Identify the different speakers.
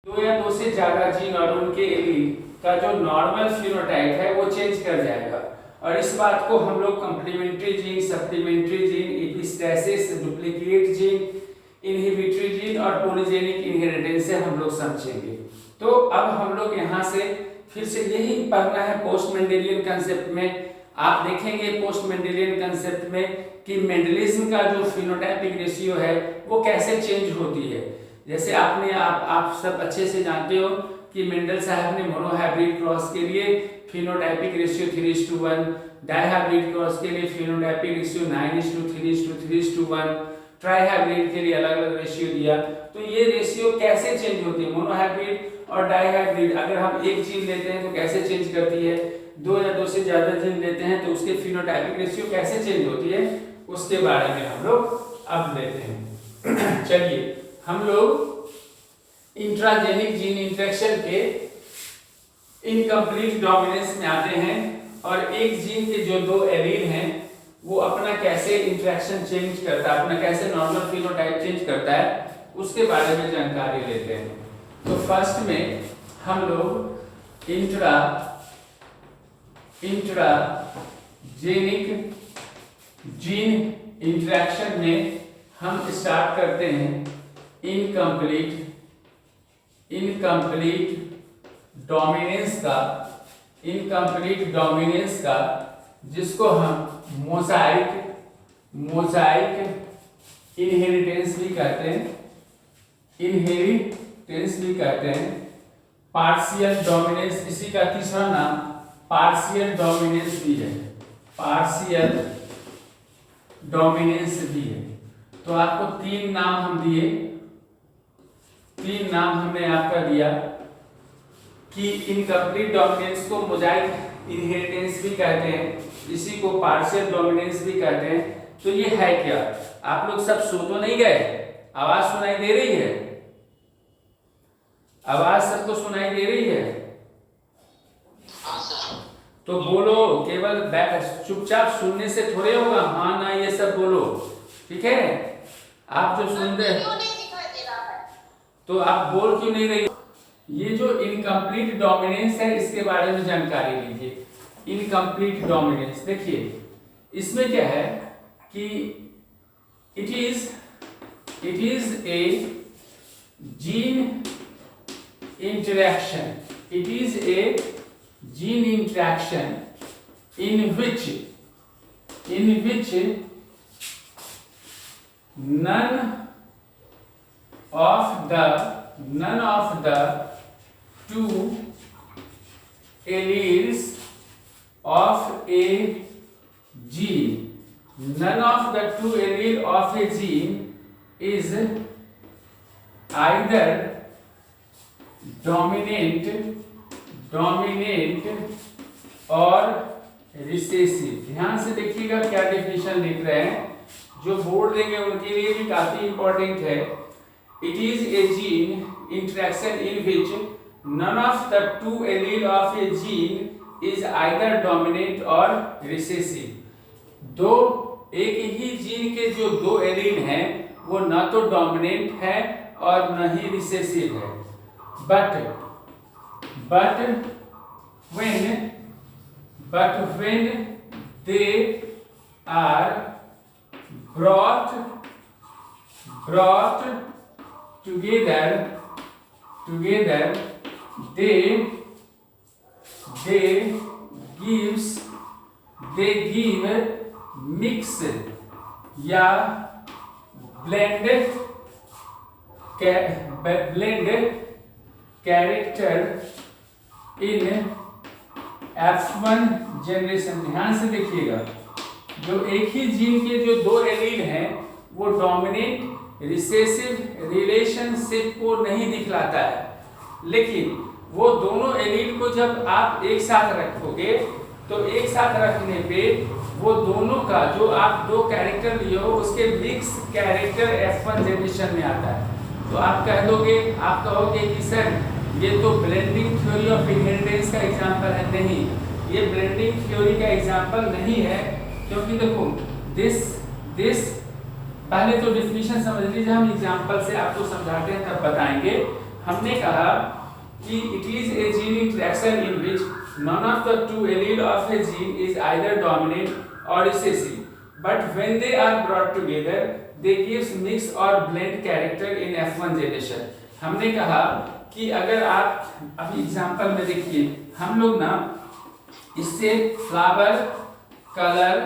Speaker 1: दो या दो से ज्यादा जीन और उनके एलील का जो नॉर्मल फिनोटाइप है वो चेंज कर जाएगा। और इस बात को हम लोग complementary gene, supplementary gene, epistasis, duplicate gene, inhibitory gene और पॉलीजेनिक इनहेरिटेंस से हम लोग समझेंगे। तो अब हम लोग यहाँ से फिर से यही पढ़ना है पोस्ट मेंडेलियन कंसेप्ट में। आप देखेंगे पोस्ट मेंडेलियन कंसेप्ट में कि मेंडलिज्म का जो फिनोटाइपिक रेशियो है वो कैसे चेंज होती है। जैसे आप सब अच्छे से जानते हो कि मेंडल साहब ने मोनोहाइब्रिड क्रॉस के लिए फिनोटाइपिक रेशियो 3:1, डाइहाइब्रिड क्रॉस के लिए फिनोटाइपिक रेशियो 9:3:3:1, 3:1, ट्राइहाइब्रिड के लिए अलग-अलग रेशियो दिया। तो ये रेशियो कैसे चेंज होती है, मोनोहाइब्रिड और डाइहाइब्रिड अगर हम एक जीन लेते हैं तो कैसे चेंज करती है, दो या दो से ज्यादा जीन लेते हैं तो उसके फिनोटाइपिक रेशियो कैसे चेंज होती है, उसके बारे में हम लोग अब लेते हैं। चलिए हम लोग इंट्राजेनिक जीन इंटरेक्शन के इनकम्प्लीट डोमिनेंस में आते हैं और एक जीन के जो दो एलील हैं वो अपना कैसे इंटरेक्शन चेंज करता है, अपना कैसे नॉर्मल फिनोटाइप चेंज करता है, उसके बारे में जानकारी लेते हैं। तो फर्स्ट में हम लोग इंट्राजेनिक जीन इंटरेक्शन में हम स्टार्ट करते हैं इनकम्प्लीट डोमिनेंस का जिसको हम मोजाइक इनहेरिटेंस भी कहते हैं, पार्शियल डोमिनेंस, इसी का तीसरा नाम पार्शियल डोमिनेंस भी है। तो आपको तीन नाम हमने आपका दिया कि इनकम्प्लीट डोमिनेंस को मोजाइक इनहेरिटेंस भी कहते हैं, इसी को पार्शियल डोमिनेंस भी कहते हैं। तो ये है क्या? आप लोग सब सो तो नहीं गए? आवाज सुनाई दे रही है? आवाज सबको सुनाई दे रही है? तो बोलो, केवल चुपचाप सुनने से थोड़े होगा, हाँ ना ये सब बोलो, ठीक है? आप जो सुन रहे तो आप बोल क्यों नहीं रही? ये जो इनकम्प्लीट डोमिनेंस है इसके बारे में जानकारी लीजिए। इनकम्प्लीट डोमिनेंस देखिए इसमें क्या है कि it is a gene interaction in which none of the two alleles of a gene is either dominant और रिसेसिव। ध्यान से देखिएगा क्या डेफिनेशन लिख रहे हैं, जो बोर्ड देंगे उनके लिए भी काफी इंपॉर्टेंट है। It is a gene interaction in which none of the two allele of a gene is either dominant or recessive. एक ही जीन के जो दो एलील हैं वो न तो डोमिनेंट है और न ही रिसेसिव है। But when they are brought together they give mixed या blended character in F1 generation. ध्यान से देखिएगा, जो एक ही जीन के जो दो एलील हैं वो डोमिनेंट रिसेसिव रिलेशनशिप को नहीं दिखलाता है, लेकिन वो दोनों एलील को जब आप एक साथ रखोगे तो एक साथ रखने पे वो दोनों का जो आप दो कैरेक्टर लिए हो उसके मिक्स कैरेक्टर F1 जनरेशन में आता है। तो आप कहोगे कि सर ये तो ब्लेंडिंग थ्योरी ऑफ इनहेरिटेंस का एग्जांपल है। नहीं, ये ब्लेंडिंग थ्योरी का एग्जांपल नहीं है, क्योंकि देखो दिस पहले तो डेफिनेशन समझ लीजिए, हम एग्जांपल से आपको समझाते हैं तब बताएंगे। हमने कहा कि it is a gene interaction in which none of the two allele of a gene is either dominant or recessive, but when they are brought together they gives mix or blend character in F1 generation. हमने कहा कि अगर आप अभी example में देखिए, हम लोग ना इससे फ्लावर कलर